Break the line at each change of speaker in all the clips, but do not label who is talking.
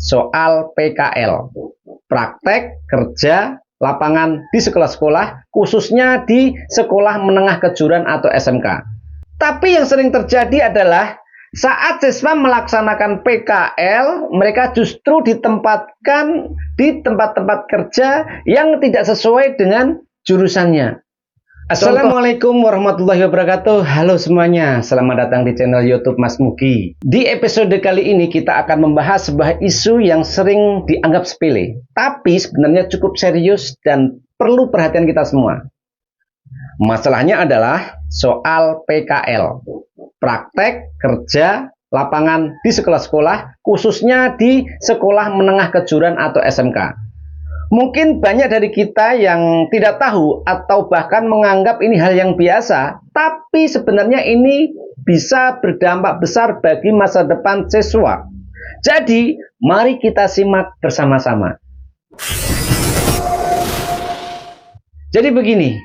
soal PKL, praktek kerja lapangan di sekolah-sekolah, khususnya di sekolah menengah kejuruan atau SMK. Tapi yang sering terjadi adalah saat siswa melaksanakan PKL, mereka justru ditempatkan di tempat-tempat kerja yang tidak sesuai dengan jurusannya. Assalamualaikum warahmatullahi wabarakatuh. Halo semuanya, selamat datang di channel YouTube Mas Mugi. Di episode kali ini kita akan membahas sebuah isu yang sering dianggap sepele, tapi sebenarnya cukup serius dan perlu perhatian kita semua. Masalahnya adalah soal PKL, praktek kerja lapangan di sekolah-sekolah, khususnya di sekolah menengah kejuruan atau SMK. Mungkin banyak dari kita yang tidak tahu atau bahkan menganggap ini hal yang biasa, tapi sebenarnya ini bisa berdampak besar bagi masa depan siswa. Jadi, mari kita simak bersama-sama. Jadi begini,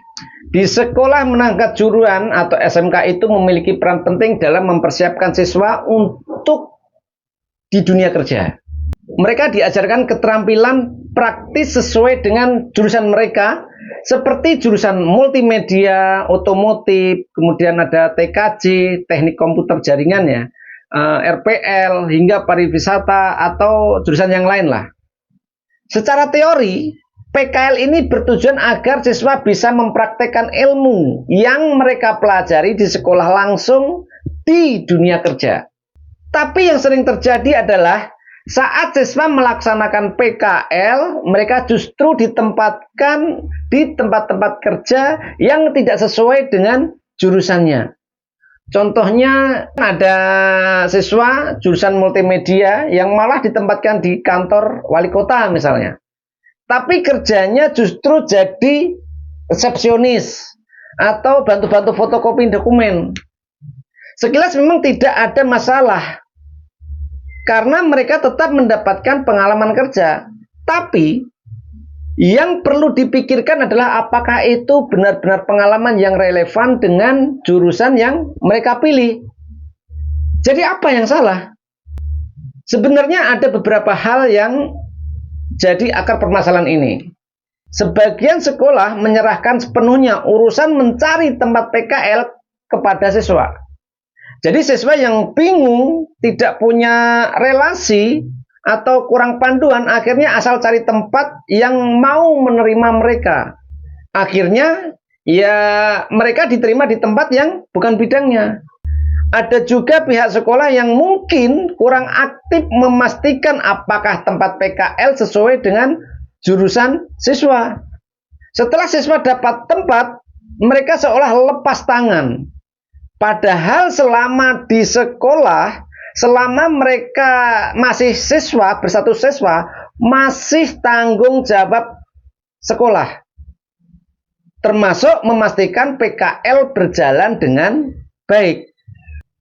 di sekolah menengah kejuruan atau SMK itu memiliki peran penting dalam mempersiapkan siswa untuk di dunia kerja. Mereka diajarkan keterampilan praktis sesuai dengan jurusan mereka, seperti jurusan multimedia, otomotif, kemudian ada TKJ, teknik komputer jaringan ya, RPL, hingga pariwisata atau jurusan yang lain lah. Secara teori, PKL ini bertujuan agar siswa bisa mempraktekkan ilmu yang mereka pelajari di sekolah langsung di dunia kerja. Tapi yang sering terjadi adalah saat siswa melaksanakan PKL, mereka justru ditempatkan di tempat-tempat kerja yang tidak sesuai dengan jurusannya. Contohnya ada siswa jurusan multimedia yang malah ditempatkan di kantor wali kota misalnya. Tapi kerjanya justru jadi resepsionis atau bantu-bantu fotokopi dokumen. Sekilas memang tidak ada masalah, karena mereka tetap mendapatkan pengalaman kerja. Tapi yang perlu dipikirkan adalah apakah itu benar-benar pengalaman yang relevan dengan jurusan yang mereka pilih. Jadi apa yang salah? Sebenarnya ada beberapa hal yang jadi akar permasalahan ini. Sebagian sekolah menyerahkan sepenuhnya urusan mencari tempat PKL kepada siswa. Jadi siswa yang bingung, tidak punya relasi, atau kurang panduan, akhirnya asal cari tempat yang mau menerima mereka. Akhirnya, ya mereka diterima di tempat yang bukan bidangnya. Ada juga pihak sekolah yang mungkin kurang aktif memastikan apakah tempat PKL sesuai dengan jurusan siswa. Setelah siswa dapat tempat, mereka seolah lepas tangan. Padahal selama di sekolah, selama mereka masih siswa, berstatus siswa, masih tanggung jawab sekolah. Termasuk memastikan PKL berjalan dengan baik.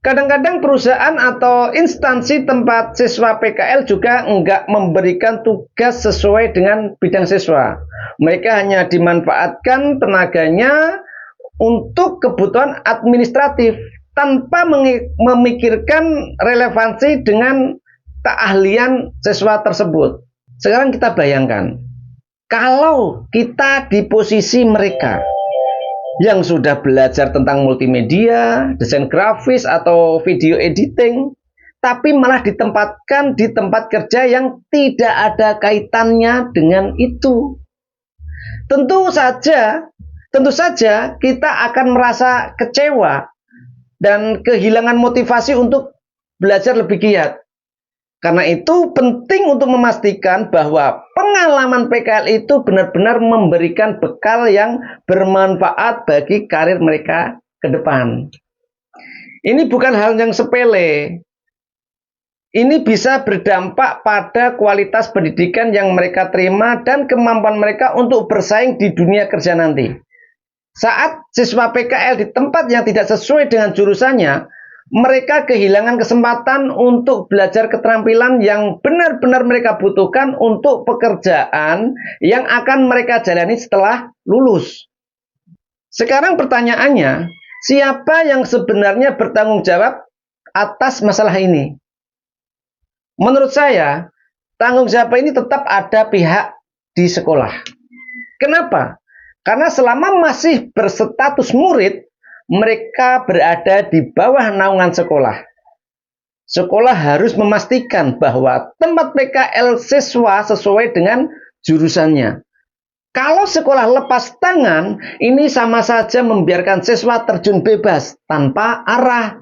Kadang-kadang perusahaan atau instansi tempat siswa PKL juga enggak memberikan tugas sesuai dengan bidang siswa. Mereka hanya dimanfaatkan tenaganya untuk kebutuhan administratif tanpa memikirkan relevansi dengan keahlian siswa tersebut. Sekarang kita bayangkan, kalau kita di posisi mereka yang sudah belajar tentang multimedia, desain grafis atau video editing, tapi malah ditempatkan di tempat kerja yang tidak ada kaitannya dengan itu. Tentu saja kita akan merasa kecewa dan kehilangan motivasi untuk belajar lebih giat. Karena itu penting untuk memastikan bahwa pengalaman PKL itu benar-benar memberikan bekal yang bermanfaat bagi karir mereka ke depan. Ini bukan hal yang sepele. Ini bisa berdampak pada kualitas pendidikan yang mereka terima dan kemampuan mereka untuk bersaing di dunia kerja nanti. Saat siswa PKL di tempat yang tidak sesuai dengan jurusannya, mereka kehilangan kesempatan untuk belajar keterampilan yang benar-benar mereka butuhkan untuk pekerjaan yang akan mereka jalani setelah lulus. Sekarang pertanyaannya, siapa yang sebenarnya bertanggung jawab atas masalah ini? Menurut saya, tanggung jawab ini tetap ada pihak di sekolah. Kenapa? Karena selama masih berstatus murid, mereka berada di bawah naungan sekolah. Sekolah harus memastikan bahwa tempat PKL siswa sesuai dengan jurusannya. Kalau sekolah lepas tangan, ini sama saja membiarkan siswa terjun bebas tanpa arah.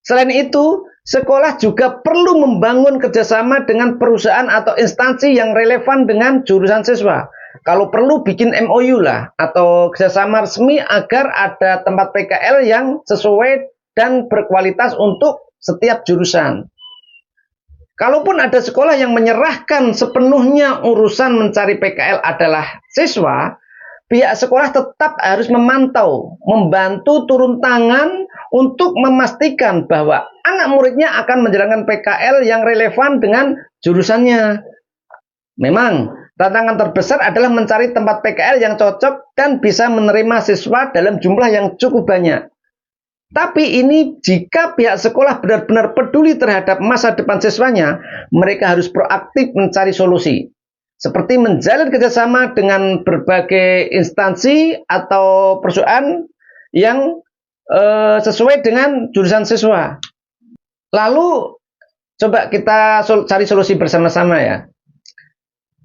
Selain itu, sekolah juga perlu membangun kerjasama dengan perusahaan atau instansi yang relevan dengan jurusan siswa. Kalau perlu bikin MOU lah, atau kerjasama resmi agar ada tempat PKL yang sesuai dan berkualitas untuk setiap jurusan. Kalaupun ada sekolah yang menyerahkan sepenuhnya urusan mencari PKL adalah siswa, pihak sekolah tetap harus memantau, membantu turun tangan untuk memastikan bahwa anak muridnya akan menjalankan PKL yang relevan dengan jurusannya. Memang, tantangan terbesar adalah mencari tempat PKL yang cocok dan bisa menerima siswa dalam jumlah yang cukup banyak. Tapi ini jika pihak sekolah benar-benar peduli terhadap masa depan siswanya, mereka harus proaktif mencari solusi. Seperti menjalin kerjasama dengan berbagai instansi atau perusahaan yang sesuai dengan jurusan siswa. Lalu coba kita cari solusi bersama-sama ya.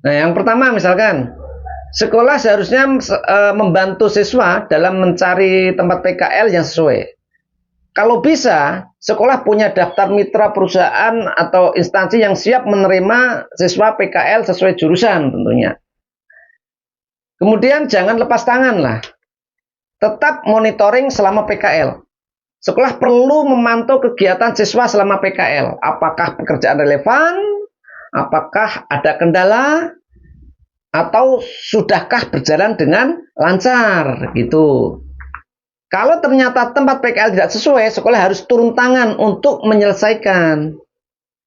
Nah, yang pertama misalkan sekolah seharusnya membantu siswa dalam mencari tempat PKL yang sesuai. Kalau bisa, sekolah punya daftar mitra perusahaan atau instansi yang siap menerima siswa PKL sesuai jurusan tentunya. Kemudian jangan lepas tangan lah. Tetap monitoring selama PKL. Sekolah perlu memantau kegiatan siswa selama PKL. Apakah pekerjaan relevan? Apakah ada kendala? Atau sudahkah berjalan dengan lancar? Gitu. Kalau ternyata tempat PKL tidak sesuai, sekolah harus turun tangan untuk menyelesaikan.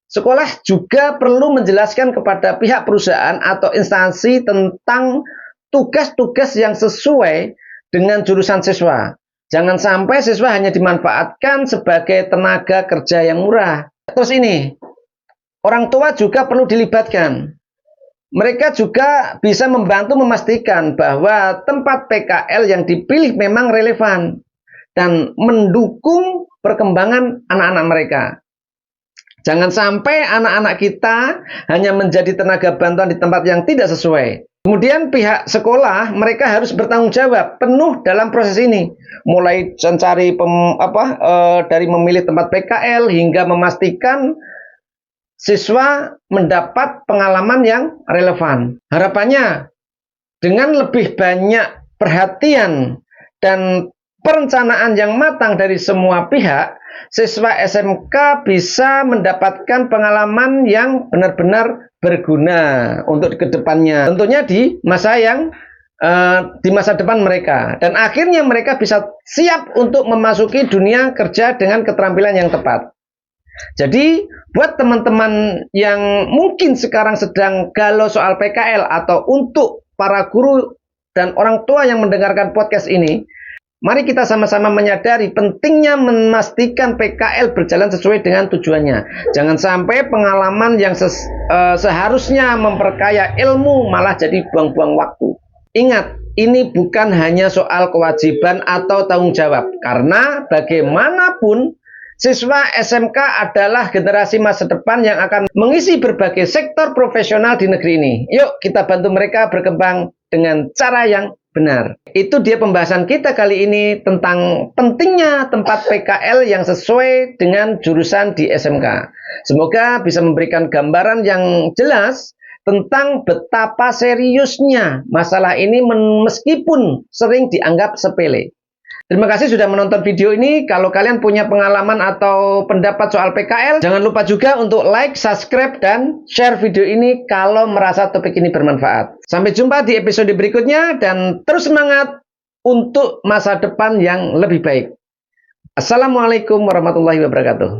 Sekolah juga perlu menjelaskan kepada pihak perusahaan atau instansi tentang tugas-tugas yang sesuai dengan jurusan siswa. Jangan sampai siswa hanya dimanfaatkan sebagai tenaga kerja yang murah. Terus ini, orang tua juga perlu dilibatkan. Mereka juga bisa membantu memastikan bahwa tempat PKL yang dipilih memang relevan dan mendukung perkembangan anak-anak mereka. Jangan sampai anak-anak kita hanya menjadi tenaga bantuan di tempat yang tidak sesuai. Kemudian pihak sekolah mereka harus bertanggung jawab penuh dalam proses ini, mulai mencari dari memilih tempat PKL hingga memastikan siswa mendapat pengalaman yang relevan. Harapannya dengan lebih banyak perhatian dan perencanaan yang matang dari semua pihak, siswa SMK bisa mendapatkan pengalaman yang benar-benar berguna untuk kedepannya. Tentunya di masa depan mereka. Dan akhirnya mereka bisa siap untuk memasuki dunia kerja dengan keterampilan yang tepat. Jadi, buat teman-teman yang mungkin sekarang sedang galau soal PKL atau untuk para guru dan orang tua yang mendengarkan podcast ini, mari kita sama-sama menyadari pentingnya memastikan PKL berjalan sesuai dengan tujuannya. Jangan sampai pengalaman yang seharusnya memperkaya ilmu malah jadi buang-buang waktu. Ingat, ini bukan hanya soal kewajiban atau tanggung jawab, karena bagaimanapun siswa SMK adalah generasi masa depan yang akan mengisi berbagai sektor profesional di negeri ini. Yuk kita bantu mereka berkembang dengan cara yang benar. Itu dia pembahasan kita kali ini tentang pentingnya tempat PKL yang sesuai dengan jurusan di SMK. Semoga bisa memberikan gambaran yang jelas tentang betapa seriusnya masalah ini meskipun sering dianggap sepele. Terima kasih sudah menonton video ini. Kalau kalian punya pengalaman atau pendapat soal PKL, jangan lupa juga untuk like, subscribe, dan share video ini kalau merasa topik ini bermanfaat. Sampai jumpa di episode berikutnya dan terus semangat untuk masa depan yang lebih baik. Assalamualaikum warahmatullahi wabarakatuh.